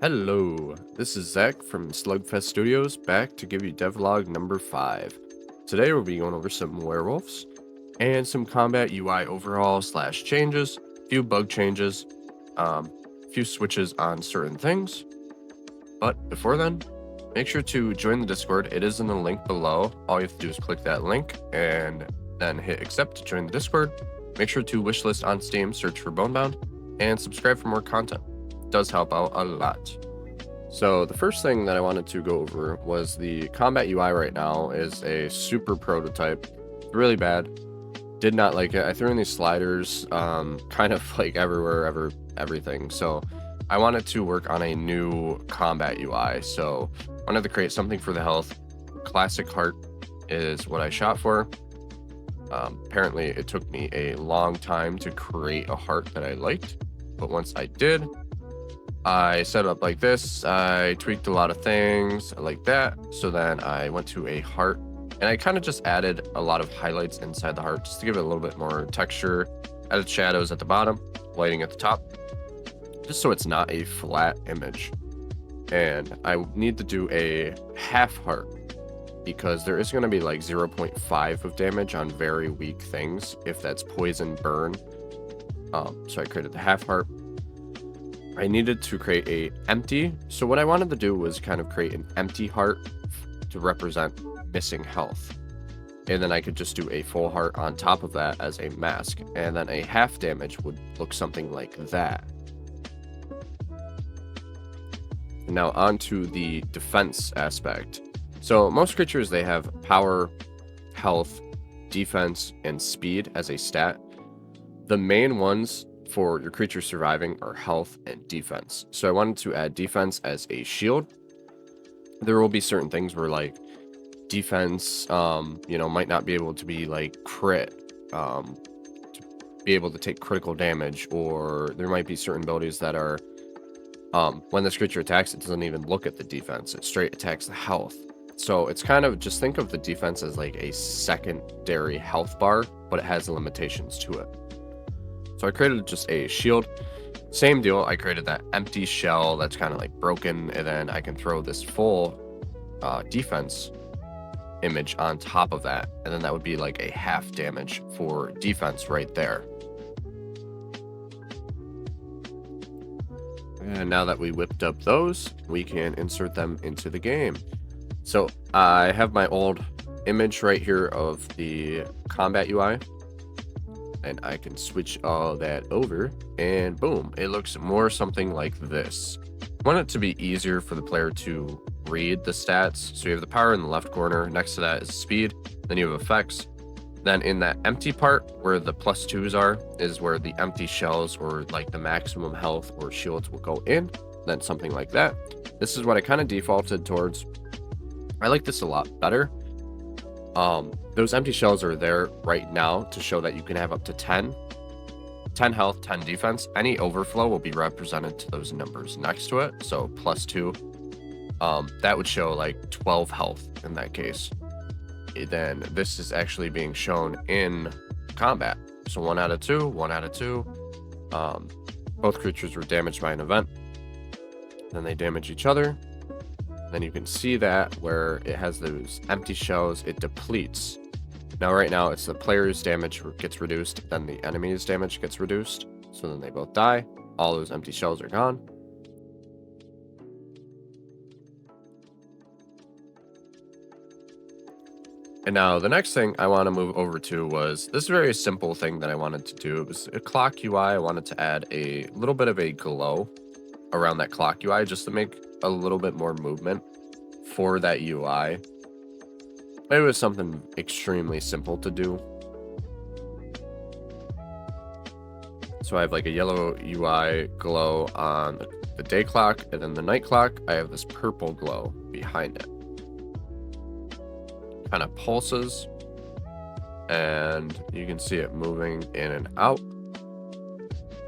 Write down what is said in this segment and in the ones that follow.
Hello, this is Zach from Slugfest Studios, back to give you devlog number 5. Today we'll be going over some werewolves and some combat UI overhaul slash changes, few bug changes, few switches on certain things. But before then, make sure to join the Discord. It is in the link below. All you have to do is click that link and then hit accept to join the Discord. Make sure to wishlist on Steam, search for Bonebound, and subscribe for more content. Does help out a lot. So the first thing that I wanted to go over was the combat UI right now is a super prototype, really bad. Did not like it. I threw in these sliders kind of like everything. So I wanted to work on a new combat UI. So I wanted to create something for the health. Classic heart is what I shot for. Apparently it took me a long time to create a heart that I liked, but once I did, I set it up like this. I tweaked a lot of things like that. So then I went to a heart and I kind of just added a lot of highlights inside the heart just to give it a little bit more texture. Added shadows at the bottom, lighting at the top, just so it's not a flat image. And I need to do a half heart because there is going to be like 0.5 of damage on very weak things if that's poison burn. So I created the half heart. I needed to create a empty. So what I wanted to do was kind of create an empty heart to represent missing health. And then I could just do a full heart on top of that as a mask. And then a half damage would look something like that. Now on to the defense aspect. So most creatures, they have power, health, defense, and speed as a stat. The main ones for your creature surviving are health and defense. So I wanted to add defense as a shield. There will be certain things where like defense, might not be able to be like crit, to be able to take critical damage, or there might be certain abilities that are, when this creature attacks, it doesn't even look at the defense. It straight attacks the health. So it's kind of just think of the defense as like a secondary health bar, but it has limitations to it. So I created just a shield. Same deal. I created that empty shell that's kind of like broken, and then I can throw this full defense image on top of that, and then that would be like a half damage for defense right there. And now that we whipped up those, we can insert them into the game. So I have my old image right here of the combat UI. And I can switch all that over and boom, it looks more something like this. I want it to be easier for the player to read the stats. So you have the power in the left corner. Next to that is speed. Then you have effects. Then in that empty part where the +2s are is where the empty shells or like the maximum health or shields will go in. Then something like that. This is what I kind of defaulted towards. I like this a lot better. Those empty shells are there right now to show that you can have up to 10 health, 10 defense. Any overflow will be represented to those numbers next to it. So +2, that would show like 12 health in that case. Then this is actually being shown in combat. So 1 out of 2, 1 out of 2. Both creatures were damaged by an event. Then they damage each other. Then you can see that where it has those empty shells, it depletes. Now right now it's the player's damage gets reduced, then the enemy's damage gets reduced. So then they both die. All those empty shells are gone. And now the next thing I want to move over to was this very simple thing that I wanted to do. It was a clock UI. I wanted to add a little bit of a glow around that clock UI just to make a little bit more movement for that UI. It was something extremely simple to do. So I have like a yellow UI glow on the day clock, and then the night clock, I have this purple glow behind it. Kind of pulses, and you can see it moving in and out.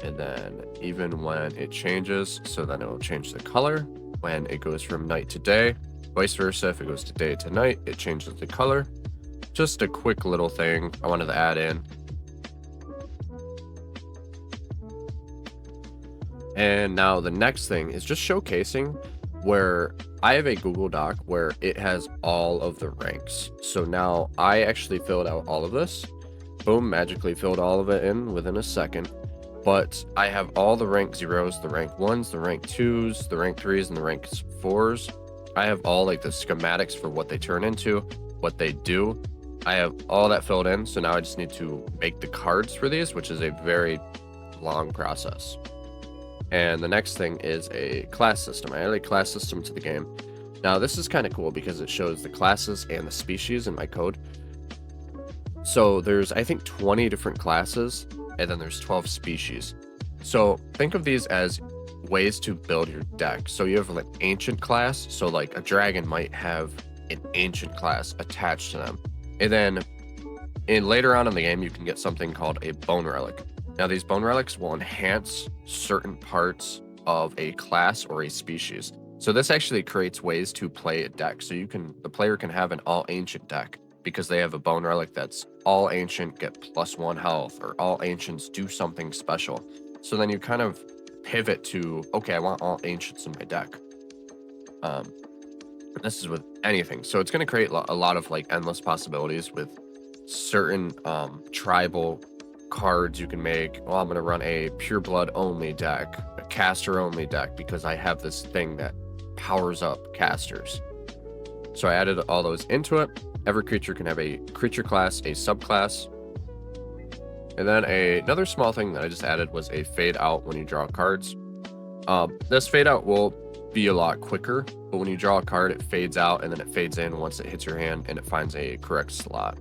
And then even when it changes, so then it will change the color when it goes from night to day. Vice versa, if it goes to day to night, it changes the color. Just a quick little thing I wanted to add in. And now the next thing is just showcasing where I have a Google Doc where it has all of the ranks. So now I actually filled out all of this. Boom, magically filled all of it in within a second. But I have all the rank zeros, the rank ones, the rank twos, the rank threes, and the rank fours. I have all like the schematics for what they turn into, what they do. I have all that filled in. So now I just need to make the cards for these, which is a very long process. And the next thing is a class system. I added a class system to the game. Now this is kind of cool because it shows the classes and the species in my code. So there's, I think, 20 different classes, and then there's 12 species. So think of these as ways to build your deck. So you have an ancient class. So like a dragon might have an ancient class attached to them. And then later on in the game, you can get something called a bone relic. Now these bone relics will enhance certain parts of a class or a species. So this actually creates ways to play a deck. So the player can have an all ancient deck because they have a bone relic that's all ancient, get +1 health, or all ancients do something special. So then you kind of pivot to, okay, I want all ancients in my deck. This is with anything. So it's going to create a lot of like endless possibilities with certain tribal cards you can make. Well, I'm going to run a pure blood only deck, a caster only deck, because I have this thing that powers up casters. So I added all those into it. Every creature can have a creature class, a subclass. And then another small thing that I just added was a fade out when you draw cards. This fade out will be a lot quicker, but when you draw a card, it fades out and then it fades in once it hits your hand and it finds a correct slot.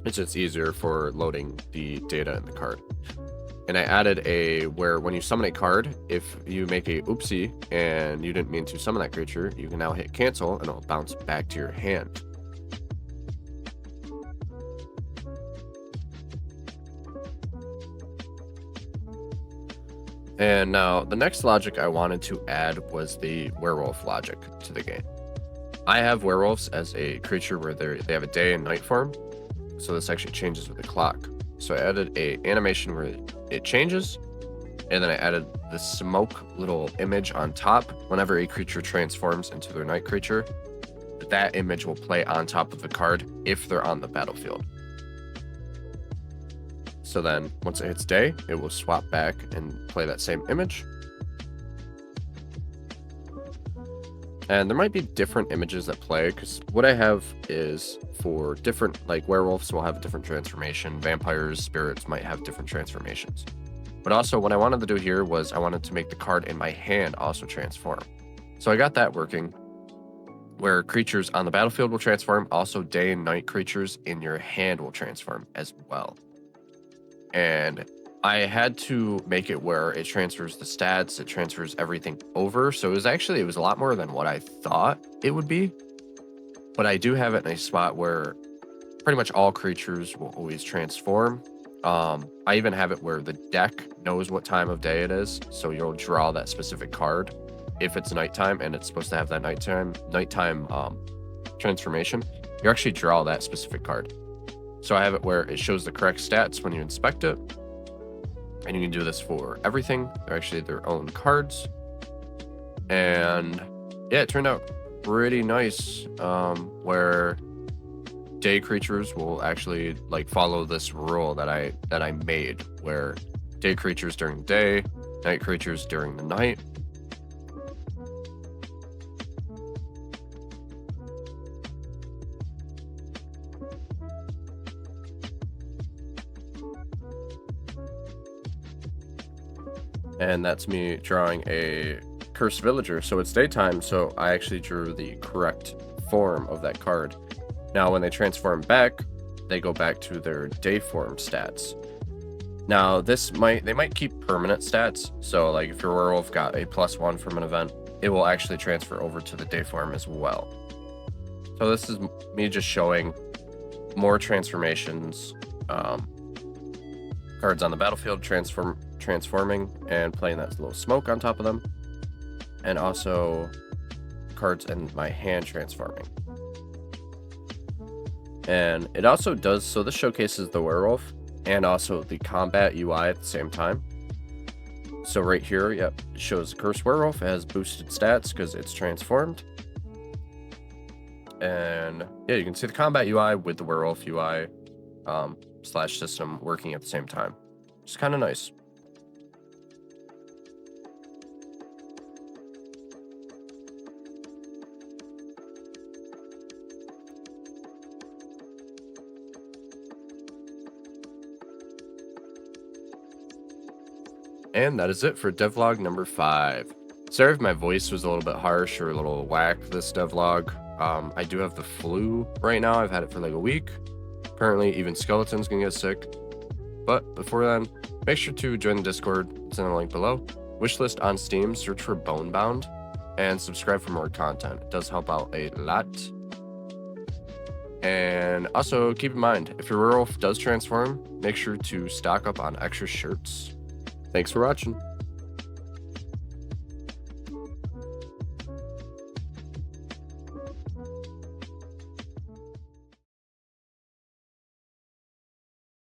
It's just easier for loading the data in the card. And I added where when you summon a card, if you make a oopsie and you didn't mean to summon that creature, you can now hit cancel and it'll bounce back to your hand. And now the next logic I wanted to add was the werewolf logic to the game. I have werewolves as a creature where they have a day and night form. So this actually changes with the clock. So I added a animation where it changes, and then I added the smoke little image on top. Whenever a creature transforms into their night creature, that image will play on top of the card if they're on the battlefield. So then once it hits day, it will swap back and play that same image. And there might be different images that play, because what I have is for different, like werewolves will have a different transformation, vampires, spirits might have different transformations. But also what I wanted to do here was I wanted to make the card in my hand also transform. So I got that working, where creatures on the battlefield will transform, also day and night creatures in your hand will transform as well. And I had to make it where it transfers the stats, it transfers everything over. So it was a lot more than what I thought it would be. But I do have it in a spot where pretty much all creatures will always transform. I even have it where the deck knows what time of day it is. So you'll draw that specific card if it's nighttime and it's supposed to have that nighttime transformation. You actually draw that specific card. So I have it where it shows the correct stats when you inspect it. And you can do this for everything. They're actually their own cards. And yeah, it turned out pretty nice, where day creatures will actually like follow this rule that I made, where day creatures during the day, night creatures during the night. And that's me drawing a cursed villager. So it's daytime, so I actually drew the correct form of that card. Now when they transform back, they go back to their day form stats. Now they might keep permanent stats. So like if your werewolf got a +1 from an event, it will actually transfer over to the day form as well. So this is me just showing more transformations, cards on the battlefield transforming and playing that little smoke on top of them, and also cards in my hand transforming. And it also does, so this showcases the werewolf and also the combat UI at the same time. So right here, yep, it shows the Cursed Werewolf. It has boosted stats because it's transformed. And yeah, you can see the combat UI with the Werewolf UI slash system working at the same time. It's kind of nice. And that is it for devlog number 5. Sorry if my voice was a little bit harsh or a little whack this devlog. I do have the flu right now. I've had it for like a week. Apparently, even skeletons can get sick. But before then, make sure to join the Discord. It's in the link below. Wishlist on Steam, search for Bonebound, and subscribe for more content. It does help out a lot. And also keep in mind, if your werewolf does transform, make sure to stock up on extra shirts. Thanks for watching.